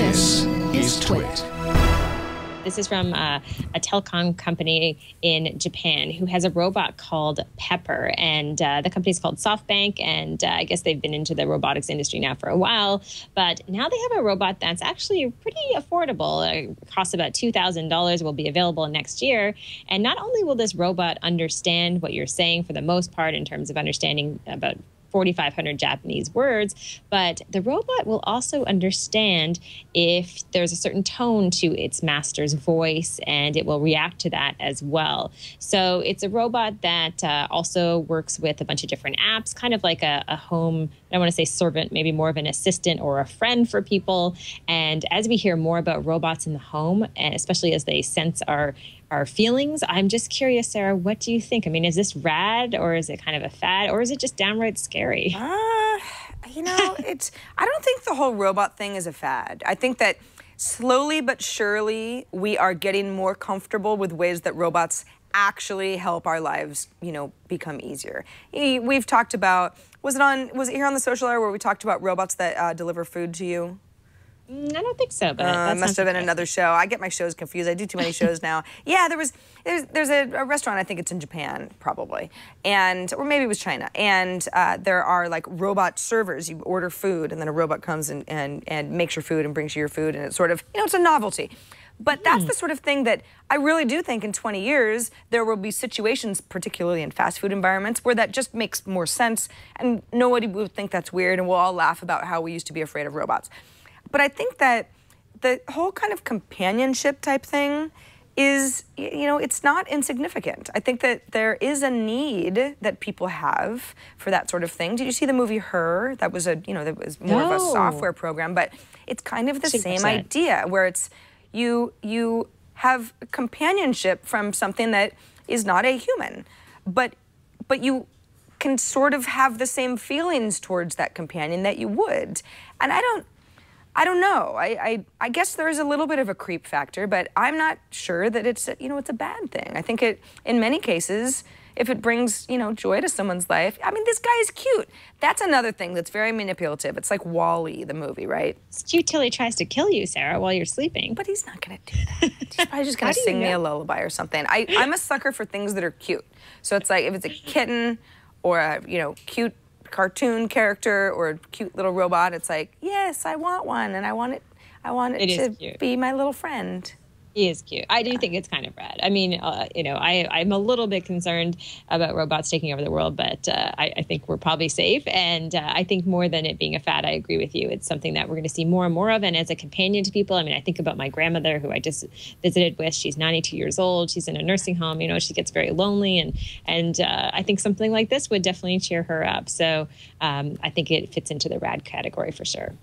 This is Twit. This is from a telecom company in Japan who has a robot called Pepper, and the company is called Softbank, and I guess they've been into the robotics industry now for a while, but now they have a robot that's actually pretty affordable. It costs about $2,000, will be available next year, and not only will this robot understand what you're saying for the most part in terms of understanding about 4,500 Japanese words, but the robot will also understand if there's a certain tone to its master's voice, and it will react to that as well. So it's a robot that also works with a bunch of different apps, kind of like a home, I don't want to say servant, maybe more of an assistant or a friend for people. And as we hear more about robots in the home, and especially as they sense our feelings, I'm just curious, Sarah, what do you think? I mean, is this rad, or is it kind of a fad, or is it just downright scary? You know, I don't think the whole robot thing is a fad. I think that slowly but surely we are getting more comfortable with ways that robots actually help our lives, you know, become easier. We've talked about, was it here on the Social Hour where we talked about robots that deliver food to you? I don't think so, but it must have been another show. I get my shows confused. I do too many shows now. Yeah, there's a restaurant, I think it's in Japan, probably, or maybe it was China, and there are like robot servers. You order food, and then a robot comes and makes your food and brings you your food, and it's sort of, you know, it's a novelty. But that's the sort of thing that I really do think in 20 years, there will be situations, particularly in fast food environments, where that just makes more sense, and nobody would think that's weird, and we'll all laugh about how we used to be afraid of robots. But I think that the whole kind of companionship type thing is, you know, it's not insignificant. I think that there is a need that people have for that sort of thing. Did you see the movie Her? That was that was more of a software program, but it's kind of the same idea, where it's you have companionship from something that is not a human, but you can sort of have the same feelings towards that companion that you would. And I don't know. I guess there is a little bit of a creep factor, but I'm not sure that it's a bad thing. I think in many cases, if it brings, joy to someone's life. I mean, this guy is cute. That's another thing that's very manipulative. It's like Wall-E, the movie, right? It's cute till he tries to kill you, Sarah, while you're sleeping. But he's not gonna do that. He's probably just gonna sing me a lullaby or something. I'm a sucker for things that are cute. So it's like if it's a kitten or a, cute cartoon character or a cute little robot, it's like, yes, I want one, and I want it to be my little friend. He is cute. I do think it's kind of rad. I mean, I'm a little bit concerned about robots taking over the world, but I think we're probably safe. And I think more than it being a fad, I agree with you. It's something that we're going to see more and more of. And as a companion to people, I mean, I think about my grandmother, who I just visited with. She's 92 years old. She's in a nursing home. She gets very lonely. And I think something like this would definitely cheer her up. So I think it fits into the rad category for sure.